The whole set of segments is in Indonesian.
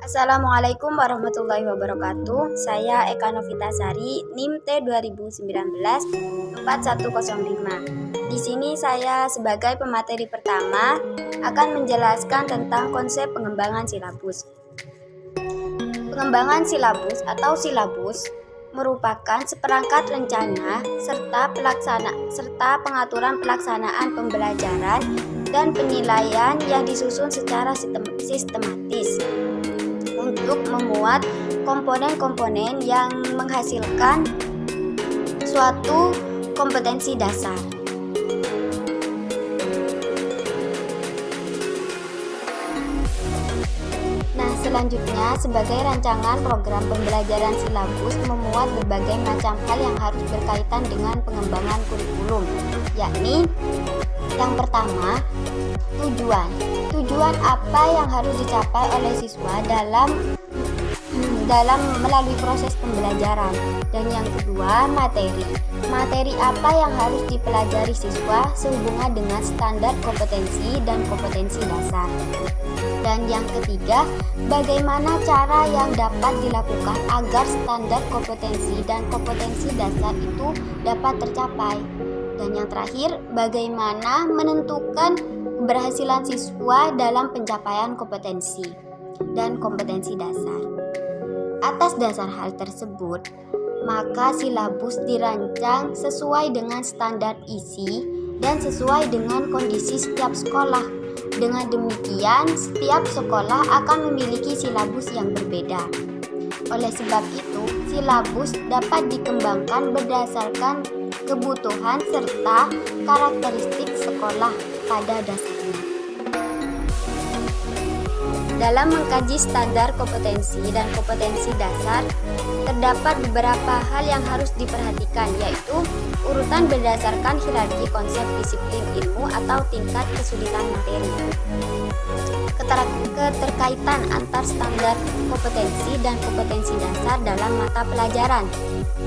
Assalamualaikum warahmatullahi wabarakatuh. Saya Eka Novitasari, NIM T 2019-4105. Di sini saya sebagai pemateri pertama akan menjelaskan tentang konsep pengembangan silabus. Pengembangan silabus atau silabus merupakan seperangkat rencana serta pengaturan pelaksanaan pembelajaran dan penilaian yang disusun secara sistematis untuk memuat komponen-komponen yang menghasilkan suatu kompetensi dasar. Nah, selanjutnya sebagai rancangan program pembelajaran silabus memuat berbagai macam hal yang harus berkaitan dengan pengembangan kurikulum, yakni yang pertama, tujuan apa yang harus dicapai oleh siswa dalam melalui proses pembelajaran. Dan yang kedua, materi apa yang harus dipelajari siswa sehubungan dengan standar kompetensi dan kompetensi dasar. Dan yang ketiga, bagaimana cara yang dapat dilakukan agar standar kompetensi dan kompetensi dasar itu dapat tercapai. Dan yang terakhir, bagaimana menentukan keberhasilan siswa dalam pencapaian kompetensi dan kompetensi dasar. Atas dasar hal tersebut, maka silabus dirancang sesuai dengan standar isi dan sesuai dengan kondisi setiap sekolah. Dengan demikian, setiap sekolah akan memiliki silabus yang berbeda. Oleh sebab itu, silabus dapat dikembangkan berdasarkan kebutuhan serta karakteristik sekolah pada dasarnya. Dalam mengkaji standar kompetensi dan kompetensi dasar, terdapat beberapa hal yang harus diperhatikan, yaitu urutan berdasarkan hierarki konsep disiplin ilmu atau tingkat kesulitan materi. Keterkaitan antar standar kompetensi dan kompetensi dasar dalam mata pelajaran.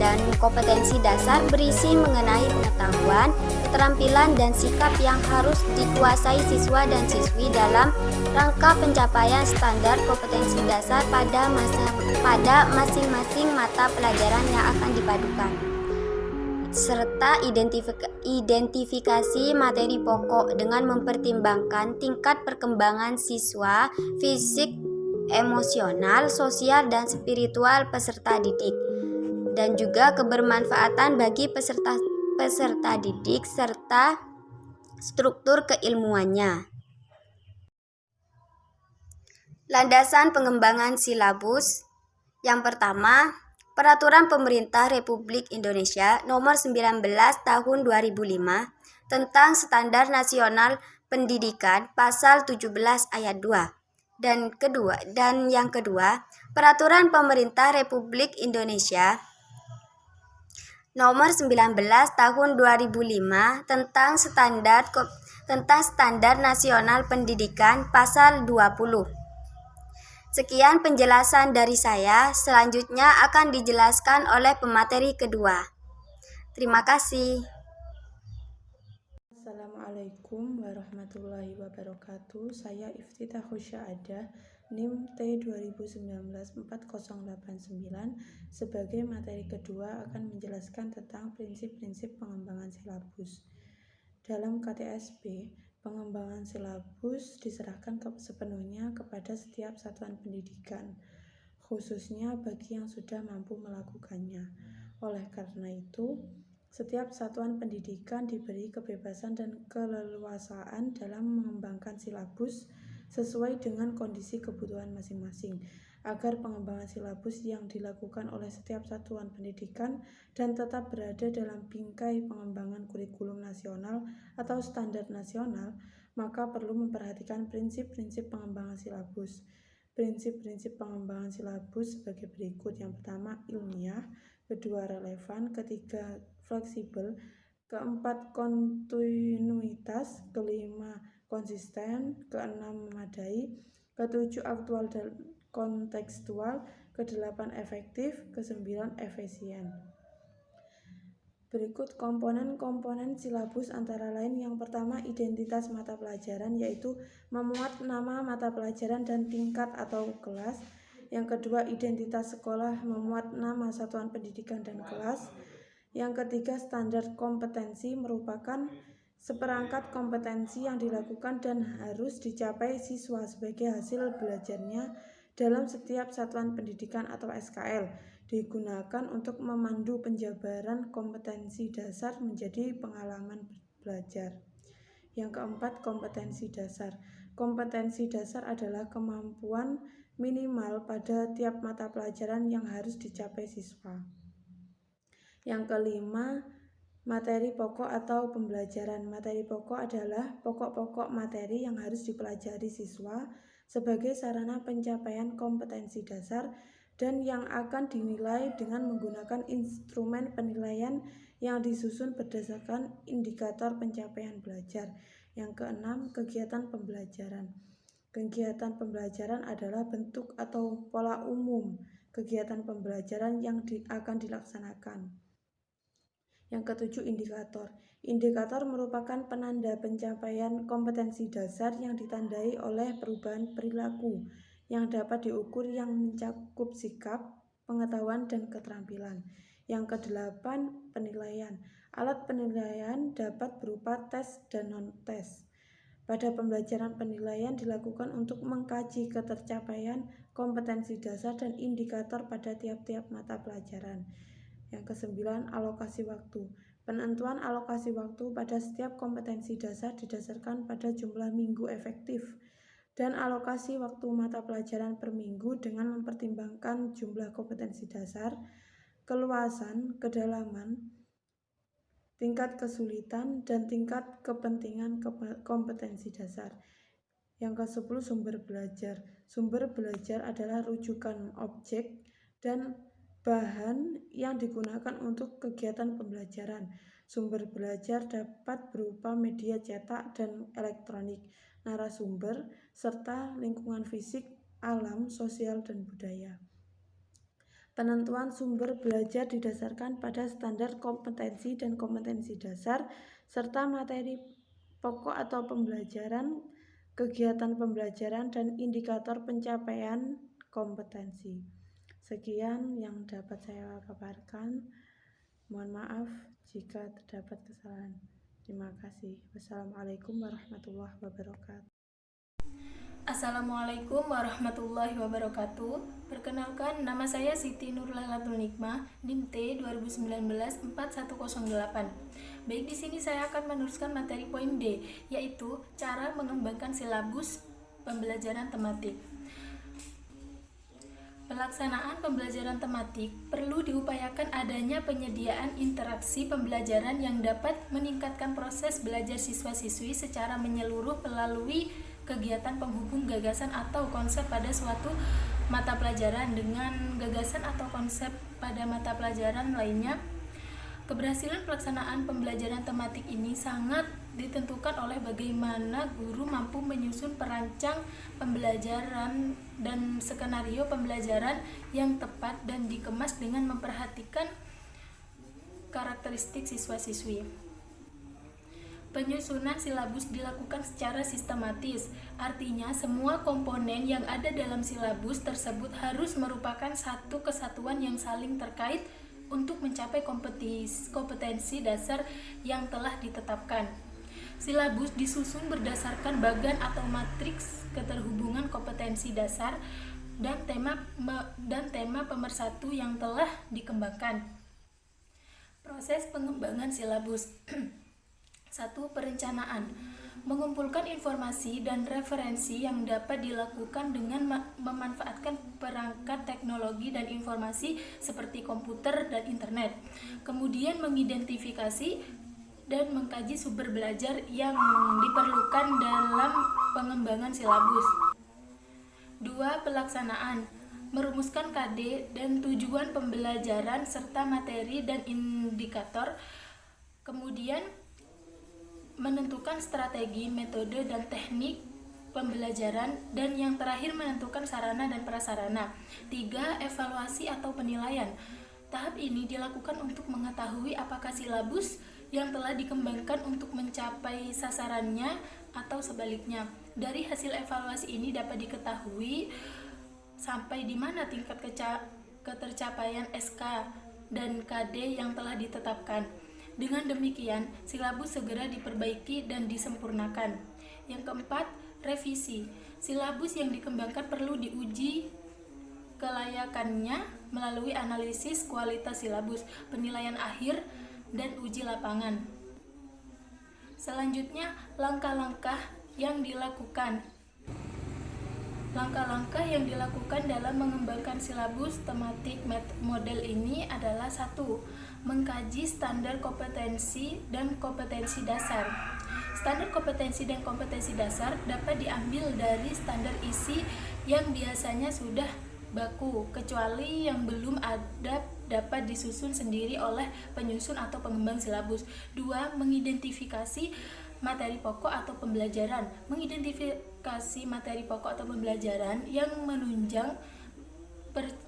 Dan kompetensi dasar berisi mengenai pengetahuan, keterampilan, dan sikap yang harus dikuasai siswa dan siswi dalam rangka pencapaian standar kompetensi dasar pada masing-masing mata pelajaran yang akan dipadukan, serta identifikasi materi pokok dengan mempertimbangkan tingkat perkembangan siswa, fisik, emosional, sosial, dan spiritual peserta didik, dan juga kebermanfaatan bagi peserta didik serta struktur keilmuannya. Landasan pengembangan silabus. Yang pertama, Peraturan Pemerintah Republik Indonesia Nomor 19 Tahun 2005 tentang Standar Nasional Pendidikan Pasal 17 Ayat 2. Dan yang kedua, Peraturan Pemerintah Republik Indonesia Nomor 19 Tahun 2005 tentang Standar Nasional Pendidikan Pasal 20. Sekian penjelasan dari saya, selanjutnya akan dijelaskan oleh pemateri kedua. Terima kasih. Assalamualaikum warahmatullahi wabarakatuh. Saya Iftithahus Syaadah, NIM T 2019-4089. Sebagai materi kedua akan menjelaskan tentang prinsip-prinsip pengembangan silabus. Dalam KTSP, pengembangan silabus diserahkan sepenuhnya kepada setiap satuan pendidikan, khususnya bagi yang sudah mampu melakukannya. Oleh karena itu, setiap satuan pendidikan diberi kebebasan dan keleluasaan dalam mengembangkan silabus sesuai dengan kondisi kebutuhan masing-masing, agar pengembangan silabus yang dilakukan oleh setiap satuan pendidikan dan tetap berada dalam bingkai pengembangan kurikulum nasional atau standar nasional, maka perlu memperhatikan prinsip-prinsip pengembangan silabus. Prinsip-prinsip pengembangan silabus sebagai berikut. Yang pertama, ilmiah; kedua, relevan; ketiga, fleksibel; keempat, kontinuitas; kelima, konsisten; keenam, memadai; ketujuh, aktual dan kontekstual; kedelapan, efektif; kesembilan, efisien. Berikut komponen-komponen silabus antara lain. Yang pertama, identitas mata pelajaran, yaitu memuat nama mata pelajaran dan tingkat atau kelas. Yang kedua, identitas sekolah memuat nama satuan pendidikan dan kelas. Yang ketiga, standar kompetensi merupakan seperangkat kompetensi yang dilakukan dan harus dicapai siswa sebagai hasil belajarnya dalam setiap satuan pendidikan atau SKL, digunakan untuk memandu penjabaran kompetensi dasar menjadi pengalaman belajar. Yang keempat, kompetensi dasar. Kompetensi dasar adalah kemampuan minimal pada tiap mata pelajaran yang harus dicapai siswa. Yang kelima, materi pokok atau pembelajaran. Materi pokok adalah pokok-pokok materi yang harus dipelajari siswa sebagai sarana pencapaian kompetensi dasar dan yang akan dinilai dengan menggunakan instrumen penilaian yang disusun berdasarkan indikator pencapaian belajar. Yang keenam, kegiatan pembelajaran. Kegiatan pembelajaran adalah bentuk atau pola umum kegiatan pembelajaran yang akan dilaksanakan. Yang ketujuh, indikator. Indikator merupakan penanda pencapaian kompetensi dasar yang ditandai oleh perubahan perilaku yang dapat diukur yang mencakup sikap, pengetahuan, dan keterampilan. Yang kedelapan, penilaian. Alat penilaian dapat berupa tes dan non-tes. Pada pembelajaran, penilaian dilakukan untuk mengkaji ketercapaian kompetensi dasar dan indikator pada tiap-tiap mata pelajaran. Yang kesembilan, alokasi waktu. Penentuan alokasi waktu pada setiap kompetensi dasar didasarkan pada jumlah minggu efektif dan alokasi waktu mata pelajaran per minggu dengan mempertimbangkan jumlah kompetensi dasar, keluasan, kedalaman, tingkat kesulitan, dan tingkat kepentingan kompetensi dasar. Yang ke-10, sumber belajar. Sumber belajar adalah rujukan objek dan bahan yang digunakan untuk kegiatan pembelajaran. Sumber belajar dapat berupa media cetak dan elektronik, narasumber, serta lingkungan fisik, alam, sosial, dan budaya. Penentuan sumber belajar didasarkan pada standar kompetensi dan kompetensi dasar, serta materi pokok atau pembelajaran, kegiatan pembelajaran, dan indikator pencapaian kompetensi. Sekian yang dapat saya paparkan. Mohon maaf jika terdapat kesalahan. Terima kasih. Wassalamualaikum warahmatullahi wabarakatuh. Assalamualaikum warahmatullahi wabarakatuh. Perkenalkan, nama saya Siti Nurlailatul Nikmah, NIM T 2019-4108. Baik, di sini saya akan meneruskan materi poin D, yaitu cara mengembangkan silabus pembelajaran tematik. Pelaksanaan pembelajaran tematik perlu diupayakan adanya penyediaan interaksi pembelajaran yang dapat meningkatkan proses belajar siswa-siswi secara menyeluruh melalui kegiatan penghubung gagasan atau konsep pada suatu mata pelajaran dengan gagasan atau konsep pada mata pelajaran lainnya. Keberhasilan pelaksanaan pembelajaran tematik ini sangat ditentukan oleh bagaimana guru mampu menyusun perancang pembelajaran dan skenario pembelajaran yang tepat dan dikemas dengan memperhatikan karakteristik siswa-siswi. Penyusunan silabus dilakukan secara sistematis, artinya semua komponen yang ada dalam silabus tersebut harus merupakan satu kesatuan yang saling terkait untuk mencapai kompetensi dasar yang telah ditetapkan. Silabus disusun berdasarkan bagan atau matriks keterhubungan kompetensi dasar dan tema pemersatu yang telah dikembangkan. Proses pengembangan silabus. 1. Perencanaan. Mengumpulkan informasi dan referensi yang dapat dilakukan dengan memanfaatkan perangkat teknologi dan informasi seperti komputer dan internet. Kemudian mengidentifikasi dan mengkaji sumber belajar yang diperlukan dalam pengembangan silabus. 2. Pelaksanaan. Merumuskan KD dan tujuan pembelajaran serta materi dan indikator. Kemudian menentukan strategi, metode, dan teknik pembelajaran, dan yang terakhir menentukan sarana dan prasarana. 3. Evaluasi atau penilaian. Tahap ini dilakukan untuk mengetahui apakah silabus yang telah dikembangkan untuk mencapai sasarannya atau sebaliknya. Dari hasil evaluasi ini dapat diketahui sampai di mana tingkat ketercapaian SK dan KD yang telah ditetapkan. Dengan demikian, silabus segera diperbaiki dan disempurnakan. Yang keempat, revisi. Silabus yang dikembangkan perlu diuji kelayakannya melalui analisis kualitas silabus, penilaian akhir, dan uji lapangan. Selanjutnya, langkah-langkah yang dilakukan. Langkah-langkah yang dilakukan dalam mengembangkan silabus tematik model ini adalah 1. Mengkaji standar kompetensi dan kompetensi dasar. Standar kompetensi dan kompetensi dasar dapat diambil dari standar isi yang biasanya sudah baku, kecuali yang belum ada dapat disusun sendiri oleh penyusun atau pengembang silabus. 2. Mengidentifikasi materi pokok atau pembelajaran. Mengidentifikasi materi pokok atau pembelajaran yang menunjang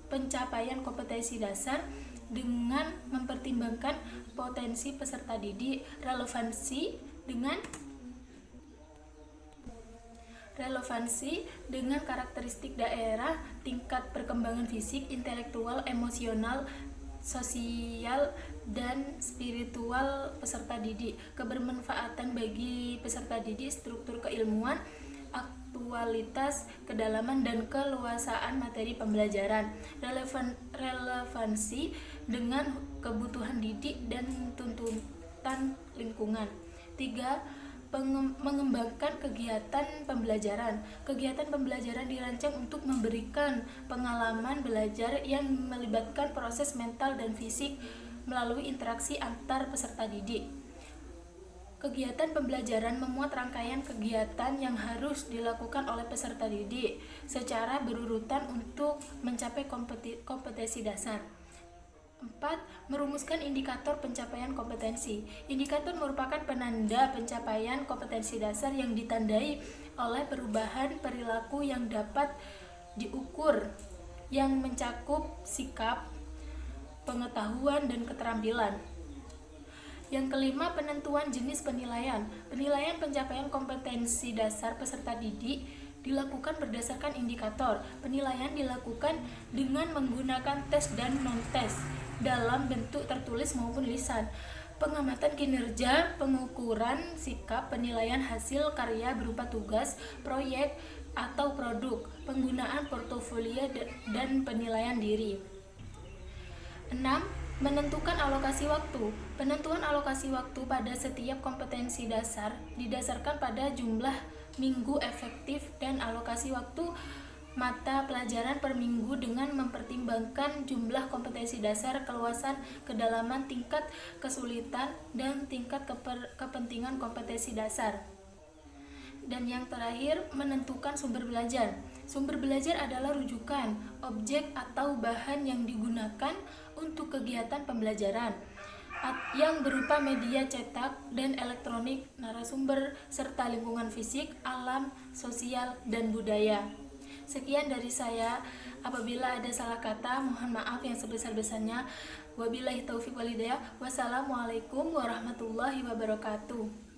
pencapaian kompetensi dasar dengan mempertimbangkan potensi peserta didik, relevansi dengan karakteristik daerah, tingkat perkembangan fisik, intelektual, emosional, sosial, dan spiritual peserta didik, kebermanfaatan bagi peserta didik, struktur keilmuan, aktualitas, kedalaman, dan keluasaan materi pembelajaran, relevansi dengan kebutuhan didik dan tuntutan lingkungan. 3. Mengembangkan kegiatan pembelajaran. Kegiatan pembelajaran dirancang untuk memberikan pengalaman belajar yang melibatkan proses mental dan fisik melalui interaksi antar peserta didik. Kegiatan pembelajaran memuat rangkaian kegiatan yang harus dilakukan oleh peserta didik secara berurutan untuk mencapai kompetensi dasar. 4. Merumuskan indikator pencapaian kompetensi. Indikator merupakan penanda pencapaian kompetensi dasar yang ditandai oleh perubahan perilaku yang dapat diukur, yang mencakup sikap, pengetahuan, dan keterampilan. Yang kelima, penentuan jenis penilaian. Penilaian pencapaian kompetensi dasar peserta didik dilakukan berdasarkan indikator. Penilaian dilakukan dengan menggunakan tes dan non-tes dalam bentuk tertulis maupun lisan. Pengamatan kinerja, pengukuran sikap, penilaian hasil karya berupa tugas, proyek, atau produk, penggunaan portofolio, dan penilaian diri. 6. Menentukan alokasi waktu. Penentuan alokasi waktu pada setiap kompetensi dasar didasarkan pada jumlah minggu efektif dan alokasi waktu mata pelajaran per minggu dengan mempertimbangkan jumlah kompetensi dasar, keluasan, kedalaman, tingkat kesulitan, dan tingkat kepentingan kompetensi dasar. Dan yang terakhir, menentukan sumber belajar. Sumber belajar adalah rujukan, objek atau bahan yang digunakan untuk kegiatan pembelajaran yang berupa media cetak dan elektronik, narasumber, serta lingkungan fisik, alam, sosial, dan budaya. Sekian dari saya. Apabila ada salah kata, mohon maaf yang sebesar-besarnya. Wabillahi taufiq wal hidayah. Wassalamualaikum warahmatullahi wabarakatuh.